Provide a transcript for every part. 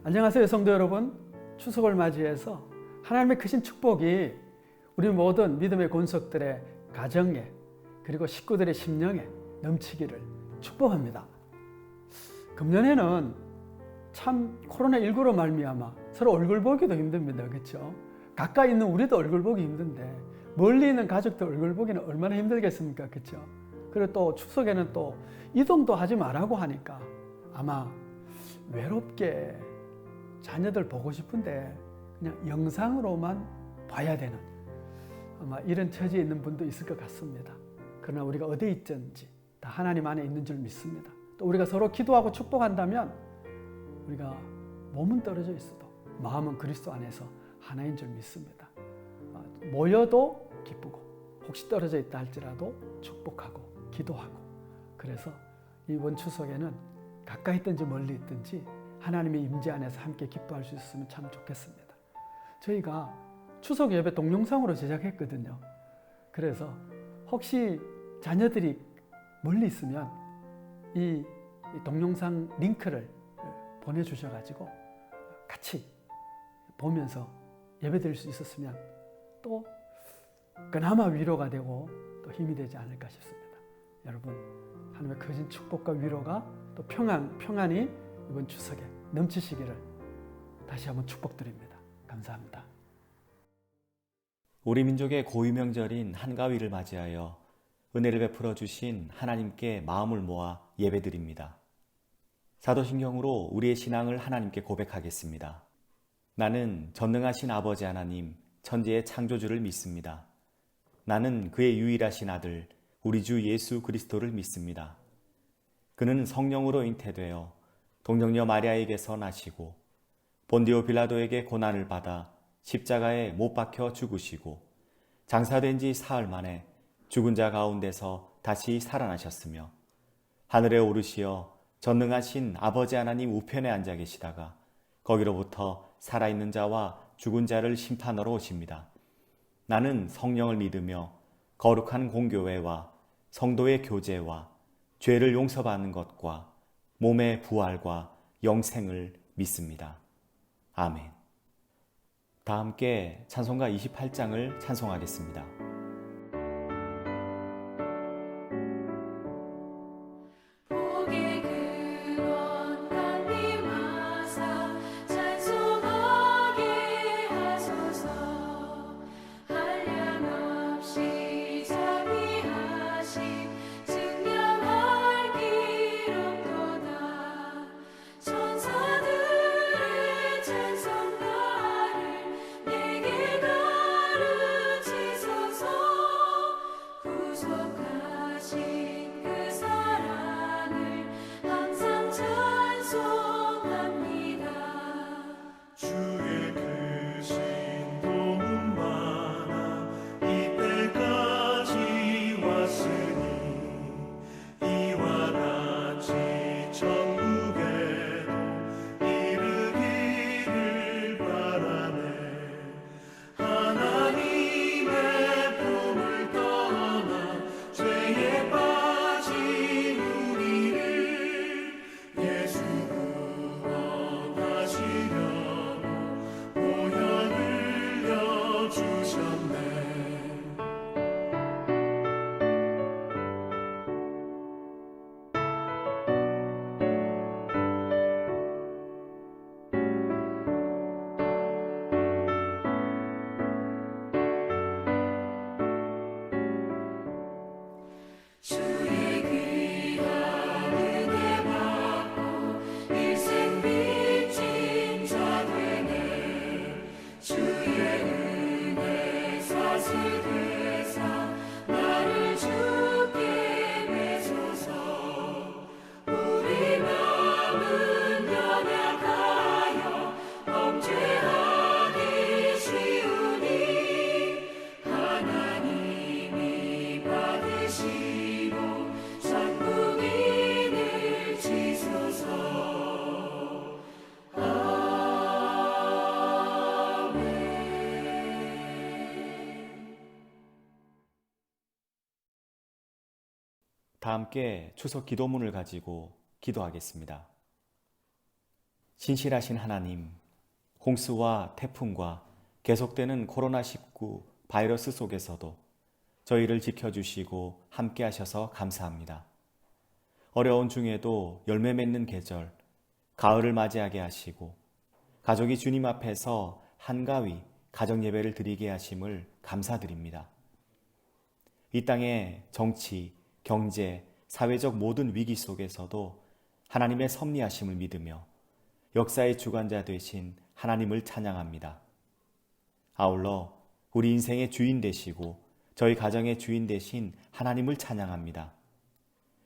안녕하세요, 성도 여러분. 추석을 맞이해서 하나님의 크신 축복이 우리 모든 믿음의 권속들의 가정에 그리고 식구들의 심령에 넘치기를 축복합니다. 금년에는 참 코로나19로 말미암아 서로 얼굴 보기도 힘듭니다. 그렇죠? 가까이 있는 우리도 얼굴 보기 힘든데 멀리 있는 가족들 얼굴 보기는 얼마나 힘들겠습니까? 그렇죠? 그리고 또 추석에는 또 이동도 하지 말라고 하니까 아마 외롭게 자녀들 보고 싶은데 그냥 영상으로만 봐야 되는 아마 이런 처지에 있는 분도 있을 것 같습니다. 그러나 우리가 어디에 있든지 다 하나님 안에 있는 줄 믿습니다. 또 우리가 서로 기도하고 축복한다면 우리가 몸은 떨어져 있어도 마음은 그리스도 안에서 하나인 줄 믿습니다. 모여도 기쁘고 혹시 떨어져 있다 할지라도 축복하고 기도하고, 그래서 이번 추석에는 가까이 있든지 멀리 있든지 하나님의 임재 안에서 함께 기뻐할 수 있으면 참 좋겠습니다. 저희가 추석 예배 동영상으로 제작했거든요. 그래서 혹시 자녀들이 멀리 있으면 이 동영상 링크를 보내주셔가지고 같이 보면서 예배 드릴 수 있었으면 또 그나마 위로가 되고 또 힘이 되지 않을까 싶습니다. 여러분, 하나님의 크신 축복과 위로가 또 평안이 이번 추석에 넘치시기를 다시 한번 축복드립니다. 감사합니다. 우리 민족의 고유 명절인 한가위를 맞이하여 은혜를 베풀어 주신 하나님께 마음을 모아 예배드립니다. 사도신경으로 우리의 신앙을 하나님께 고백하겠습니다. 나는 전능하신 아버지 하나님, 천지의 창조주를 믿습니다. 나는 그의 유일하신 아들, 우리 주 예수 그리스도를 믿습니다. 그는 성령으로 잉태되어 동정녀 마리아에게서 나시고 본디오 빌라도에게 고난을 받아 십자가에 못 박혀 죽으시고 장사된 지 사흘 만에 죽은 자 가운데서 다시 살아나셨으며 하늘에 오르시어 전능하신 아버지 하나님 우편에 앉아 계시다가 거기로부터 살아있는 자와 죽은 자를 심판하러 오십니다. 나는 성령을 믿으며 거룩한 공교회와 성도의 교제와 죄를 용서받는 것과 몸의 부활과 영생을 믿습니다. 아멘. 다 함께 찬송가 28장을 찬송하겠습니다. 다 함께 추석 기도문을 가지고 기도하겠습니다. 신실하신 하나님, 홍수와 태풍과 계속되는 코로나19 바이러스 속에서도 저희를 지켜주시고 함께 하셔서 감사합니다. 어려운 중에도 열매 맺는 계절, 가을을 맞이하게 하시고 가족이 주님 앞에서 한가위 가정 예배를 드리게 하심을 감사드립니다. 이 땅의 정치, 경제, 사회적 모든 위기 속에서도 하나님의 섭리하심을 믿으며 역사의 주관자 되신 하나님을 찬양합니다. 아울러 우리 인생의 주인 되시고 저희 가정의 주인 되신 하나님을 찬양합니다.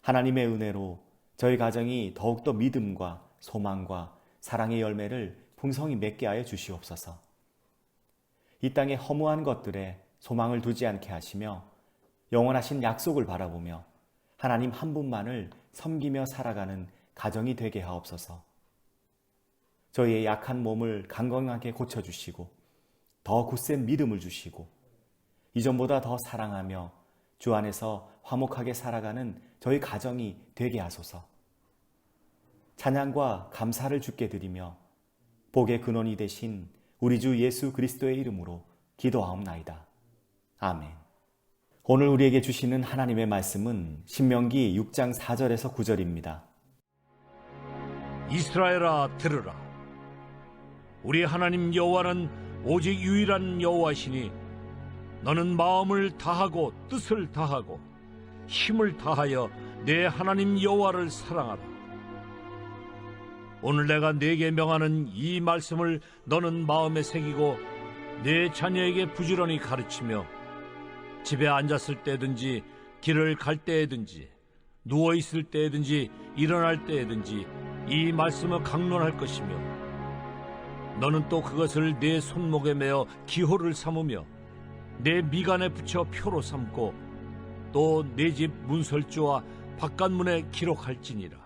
하나님의 은혜로 저희 가정이 더욱더 믿음과 소망과 사랑의 열매를 풍성히 맺게 하여 주시옵소서. 이 땅의 허무한 것들에 소망을 두지 않게 하시며 영원하신 약속을 바라보며 하나님 한 분만을 섬기며 살아가는 가정이 되게 하옵소서. 저희의 약한 몸을 강건하게 고쳐주시고 더 굳센 믿음을 주시고 이전보다 더 사랑하며 주 안에서 화목하게 살아가는 저희 가정이 되게 하소서. 찬양과 감사를 주께 드리며 복의 근원이 되신 우리 주 예수 그리스도의 이름으로 기도하옵나이다. 아멘. 오늘 우리에게 주시는 하나님의 말씀은 신명기 6장 4절에서 9절입니다. 이스라엘아 들으라. 우리 하나님 여호와는 오직 유일한 여호와시니 너는 마음을 다하고 뜻을 다하고 힘을 다하여 내 하나님 여호와를 사랑하라. 오늘 내가 네게 명하는 이 말씀을 너는 마음에 새기고 내 자녀에게 부지런히 가르치며 집에 앉았을 때든지 길을 갈 때에든지 누워 있을 때에든지 일어날 때에든지 이 말씀을 강론할 것이며 너는 또 그것을 내 손목에 매어 기호를 삼으며 내 미간에 붙여 표로 삼고 또 내 집 문설주와 바깥문에 기록할지니라.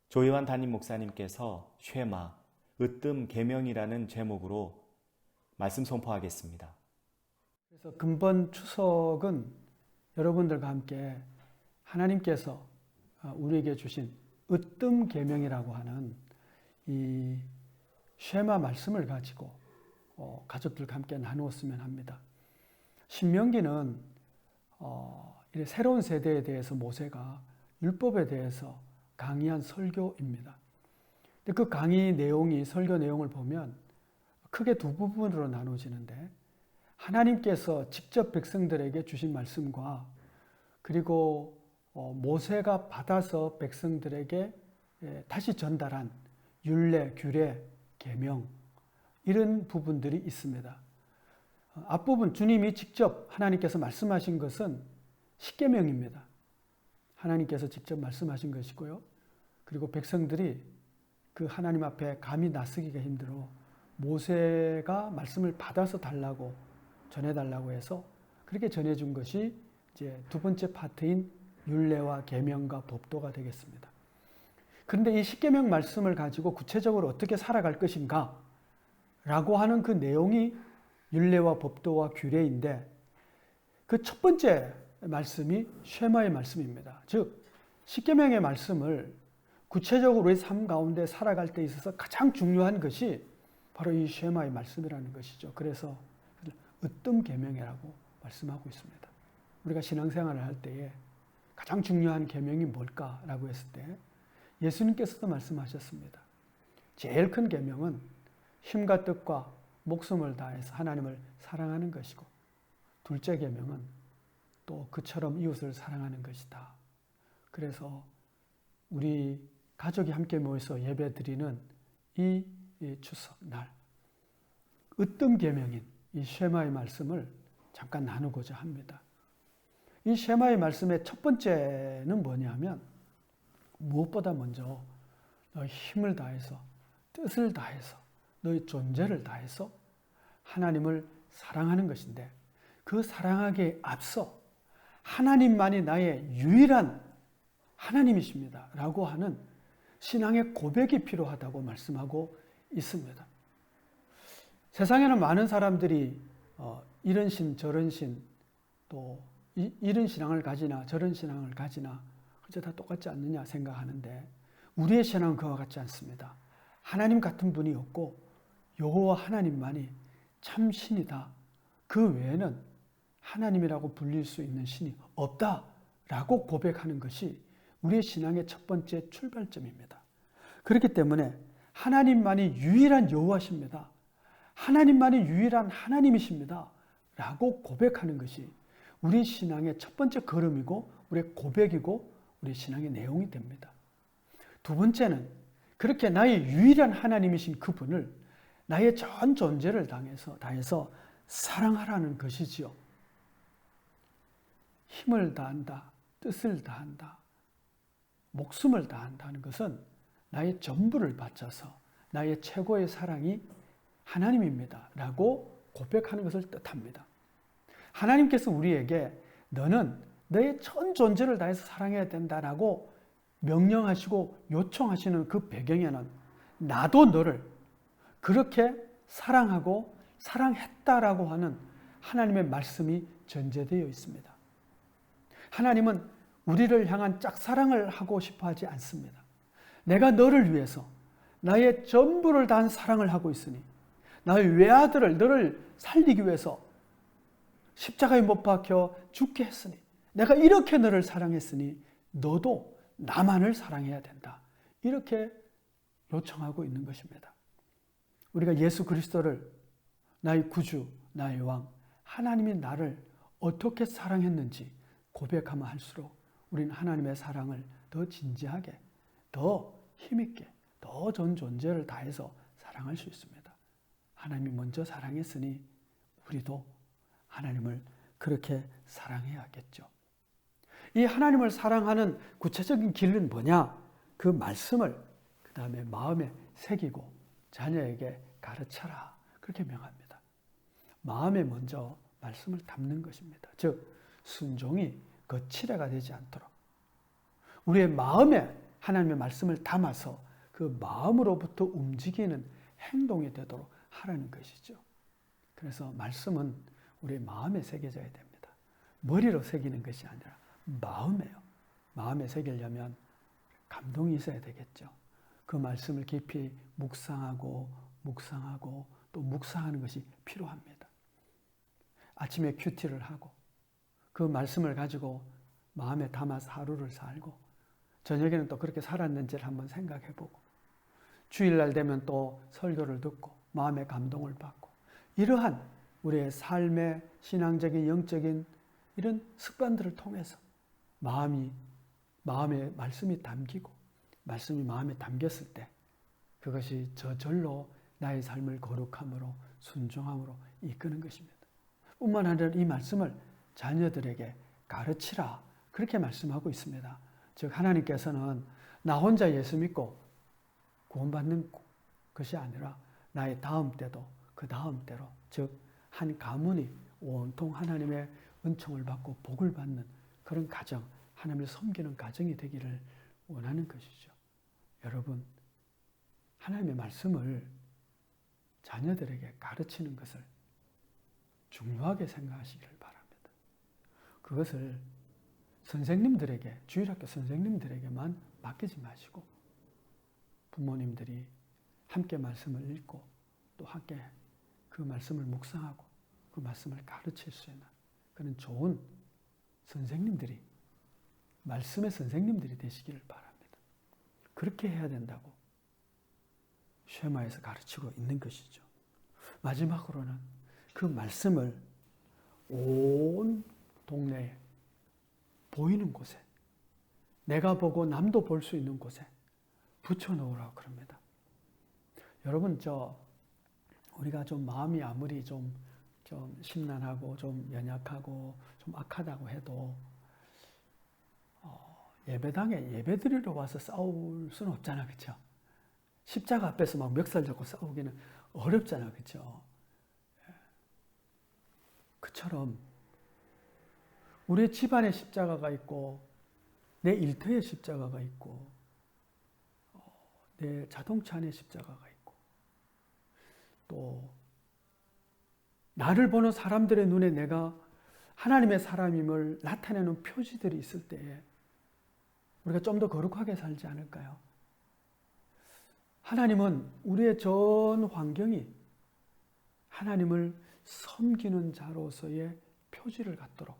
조희환 담임 목사님께서 쉐마, 으뜸 계명이라는 제목으로 말씀 선포하겠습니다. 그래서 근본 추석은 여러분들과 함께 하나님께서 우리에게 주신 으뜸 계명이라고 하는 이 쉐마 말씀을 가지고 가족들과 함께 나누었으면 합니다. 신명기는 이 새로운 세대에 대해서 모세가 율법에 대해서 강의한 설교입니다. 근데 그 강의 내용이 설교 내용을 보면 크게 두 부분으로 나눠지는데 하나님께서 직접 백성들에게 주신 말씀과 그리고 모세가 받아서 백성들에게 다시 전달한 율례, 규례, 계명 이런 부분들이 있습니다. 앞부분 주님이 직접 하나님께서 말씀하신 것은 십계명입니다. 하나님께서 직접 말씀하신 것이고요. 그리고 백성들이 그 하나님 앞에 감히 나서기가 힘들어 모세가 말씀을 받아서 달라고 전해달라고 해서 그렇게 전해준 것이 이제 두 번째 파트인 율례와 계명과 법도가 되겠습니다. 그런데 이 십계명 말씀을 가지고 구체적으로 어떻게 살아갈 것인가 라고 하는 그 내용이 율례와 법도와 규례인데 그 첫 번째 말씀이 쉐마의 말씀입니다. 즉 십계명의 말씀을 구체적으로 우리 삶 가운데 살아갈 때 있어서 가장 중요한 것이 바로 이 쉐마의 말씀이라는 것이죠. 그래서 으뜸 계명이라고 말씀하고 있습니다. 우리가 신앙생활을 할 때에 가장 중요한 계명이 뭘까라고 했을 때 예수님께서도 말씀하셨습니다. 제일 큰 계명은 힘과 뜻과 목숨을 다해서 하나님을 사랑하는 것이고 둘째 계명은 또 그처럼 이웃을 사랑하는 것이다. 그래서 우리 가족이 함께 모여서 예배드리는 이 추석날 으뜸 계명인 이 쉐마의 말씀을 잠깐 나누고자 합니다. 이 쉐마의 말씀의 첫 번째는 뭐냐면 무엇보다 먼저 너의 힘을 다해서 뜻을 다해서 너의 존재를 다해서 하나님을 사랑하는 것인데 그 사랑하기에 앞서 하나님만이 나의 유일한 하나님이십니다 라고 하는 신앙의 고백이 필요하다고 말씀하고 있습니다. 세상에는 많은 사람들이 이런 신 저런 신 또 이런 신앙을 가지나 저런 신앙을 가지나 그저 다 똑같지 않느냐 생각하는데 우리의 신앙은 그와 같지 않습니다. 하나님 같은 분이 없고 여호와 하나님만이 참 신이다. 그 외에는 하나님이라고 불릴 수 있는 신이 없다라고 고백하는 것이 우리의 신앙의 첫 번째 출발점입니다. 그렇기 때문에 하나님만이 유일한 여호와십니다. 하나님만이 유일한 하나님이십니다. 라고 고백하는 것이 우리 신앙의 첫 번째 걸음이고 우리의 고백이고 우리 신앙의 내용이 됩니다. 두 번째는 그렇게 나의 유일한 하나님이신 그분을 나의 전 존재를 다해서 사랑하라는 것이지요. 힘을 다한다, 뜻을 다한다, 목숨을 다한다는 것은 나의 전부를 바쳐서 나의 최고의 사랑이 하나님입니다. 라고 고백하는 것을 뜻합니다. 하나님께서 우리에게 너는 너의 전 존재를 다해서 사랑해야 된다라고 명령하시고 요청하시는 그 배경에는 나도 너를 그렇게 사랑하고 사랑했다라고 하는 하나님의 말씀이 전제되어 있습니다. 하나님은 우리를 향한 짝사랑을 하고 싶어 하지 않습니다. 내가 너를 위해서 나의 전부를 다한 사랑을 하고 있으니 나의 외아들을 너를 살리기 위해서 십자가에 못 박혀 죽게 했으니 내가 이렇게 너를 사랑했으니 너도 나만을 사랑해야 된다. 이렇게 요청하고 있는 것입니다. 우리가 예수 그리스도를 나의 구주, 나의 왕, 하나님이 나를 어떻게 사랑했는지 고백하면 할수록 우리는 하나님의 사랑을 더 진지하게, 더 힘있게, 더 전 존재를 다해서 사랑할 수 있습니다. 하나님이 먼저 사랑했으니 우리도 하나님을 그렇게 사랑해야겠죠. 이 하나님을 사랑하는 구체적인 길은 뭐냐? 그 말씀을 그 다음에 마음에 새기고 자녀에게 가르쳐라. 그렇게 명합니다. 마음에 먼저 말씀을 담는 것입니다. 즉 순종이 거칠애가 되지 않도록 우리의 마음에 하나님의 말씀을 담아서 그 마음으로부터 움직이는 행동이 되도록 하라는 것이죠. 그래서 말씀은 우리의 마음에 새겨져야 됩니다. 머리로 새기는 것이 아니라 마음에요. 마음에 새기려면 감동이 있어야 되겠죠. 그 말씀을 깊이 묵상하고 또 묵상하는 것이 필요합니다. 아침에 큐티를 하고 그 말씀을 가지고 마음에 담아서 하루를 살고 저녁에는 또 그렇게 살았는지를 한번 생각해보고 주일날 되면 또 설교를 듣고 마음의 감동을 받고 이러한 우리의 삶의 신앙적인 영적인 이런 습관들을 통해서 마음에 말씀이 담기고 말씀이 마음에 담겼을 때 그것이 저절로 나의 삶을 거룩함으로 순종함으로 이끄는 것입니다. 뿐만 아니라 이 말씀을 자녀들에게 가르치라 그렇게 말씀하고 있습니다. 즉 하나님께서는 나 혼자 예수 믿고 구원받는 것이 아니라 나의 다음 때도 그 다음 때로 즉 한 가문이 온통 하나님의 은총을 받고 복을 받는 그런 가정, 하나님을 섬기는 가정이 되기를 원하는 것이죠. 여러분, 하나님의 말씀을 자녀들에게 가르치는 것을 중요하게 생각하시기를 바랍니다. 그것을 선생님들에게, 주일학교 선생님들에게만 맡기지 마시고 부모님들이 함께 말씀을 읽고 또 함께 그 말씀을 묵상하고 그 말씀을 가르칠 수 있는 그런 좋은 선생님들이 말씀의 선생님들이 되시기를 바랍니다. 그렇게 해야 된다고 쉐마에서 가르치고 있는 것이죠. 마지막으로는 그 말씀을 온 동네에 보이는 곳에 내가 보고 남도 볼 수 있는 곳에 붙여놓으라고 그럽니다. 여러분 우리가 좀 마음이 아무리 좀 심란하고 좀 연약하고 좀 악하다고 해도 예배당에 예배드리러 와서 싸울 수는 없잖아, 그렇죠? 십자가 앞에서 막 멱살 잡고 싸우기는 어렵잖아, 그렇죠? 그처럼 우리 집안에 십자가가 있고 내 일터에 십자가가 있고 내 자동차 안에 십자가가 있고 또 나를 보는 사람들의 눈에 내가 하나님의 사람임을 나타내는 표지들이 있을 때에 우리가 좀 더 거룩하게 살지 않을까요? 하나님은 우리의 전 환경이 하나님을 섬기는 자로서의 표지를 갖도록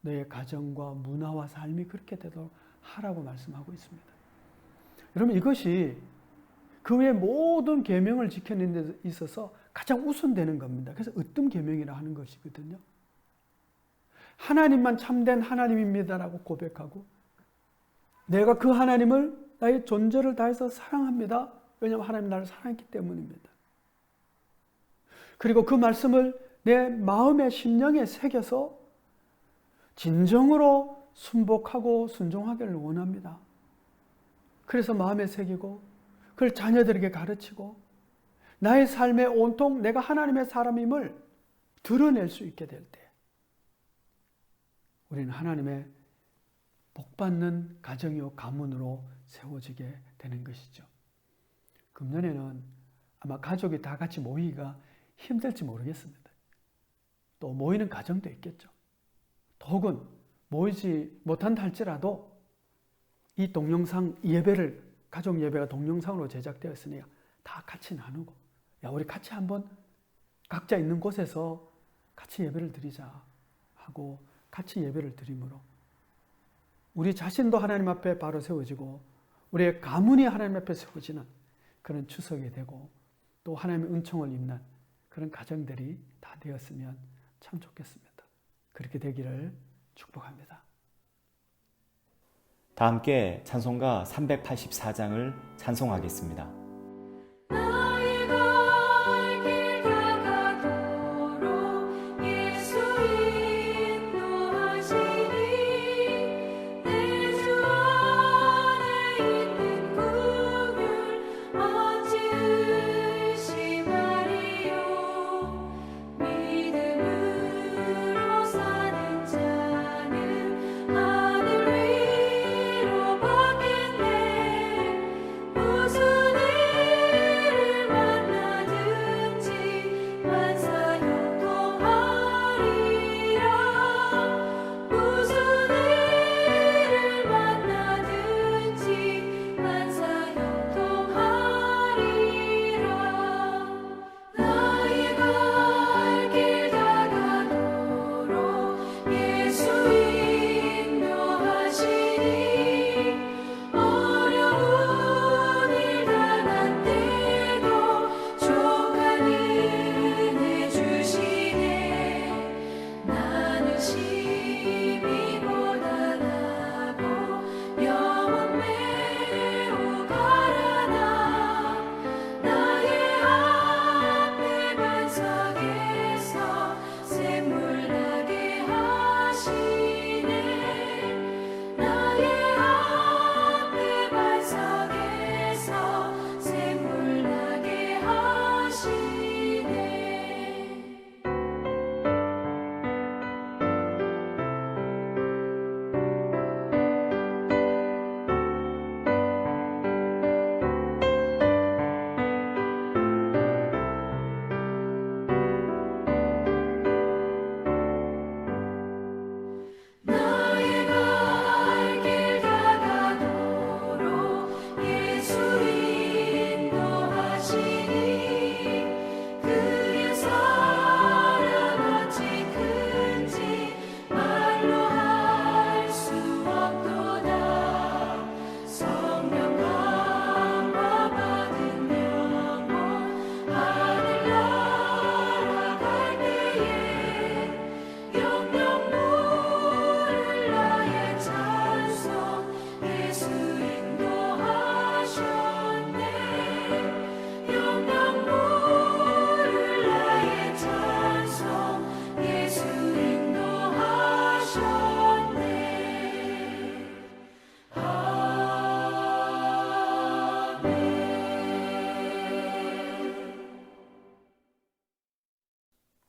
너의 가정과 문화와 삶이 그렇게 되도록 하라고 말씀하고 있습니다. 여러분, 이것이 그 외의 모든 계명을 지키는 데 있어서 가장 우선되는 겁니다. 그래서 으뜸 계명이라 하는 것이거든요. 하나님만 참된 하나님입니다라고 고백하고 내가 그 하나님을 나의 존재를 다해서 사랑합니다. 왜냐하면 하나님 나를 사랑했기 때문입니다. 그리고 그 말씀을 내 마음의 심령에 새겨서 진정으로 순복하고 순종하기를 원합니다. 그래서 마음에 새기고 그걸 자녀들에게 가르치고 나의 삶에 온통 내가 하나님의 사람임을 드러낼 수 있게 될 때 우리는 하나님의 복받는 가정이요 가문으로 세워지게 되는 것이죠. 금년에는 아마 가족이 다 같이 모이기가 힘들지 모르겠습니다. 또 모이는 가정도 있겠죠. 또 혹은 모이지 못한다 할지라도 이 동영상 예배를 가족 예배가 동영상으로 제작되었으니 다 같이 나누고 야 우리 같이 한번 각자 있는 곳에서 같이 예배를 드리자 하고 같이 예배를 드림으로 우리 자신도 하나님 앞에 바로 세워지고 우리의 가문이 하나님 앞에 세워지는 그런 추석이 되고 또 하나님의 은총을 입는 그런 가정들이 다 되었으면 참 좋겠습니다. 그렇게 되기를 축복합니다. 다 함께 찬송가 384장을 찬송하겠습니다.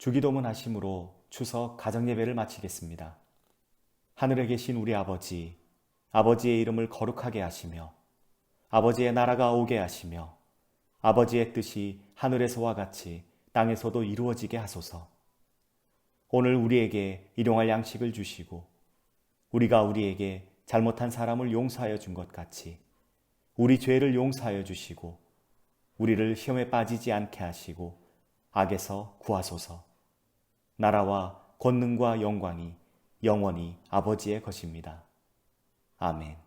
주기도문 하심으로 추석 가정예배를 마치겠습니다. 하늘에 계신 우리 아버지, 아버지의 이름을 거룩하게 하시며 아버지의 나라가 오게 하시며 아버지의 뜻이 하늘에서와 같이 땅에서도 이루어지게 하소서. 오늘 우리에게 일용할 양식을 주시고 우리가 우리에게 잘못한 사람을 용서하여 준 것 같이 우리 죄를 용서하여 주시고 우리를 시험에 빠지지 않게 하시고 악에서 구하소서. 나라와 권능과 영광이 영원히 아버지의 것입니다. 아멘.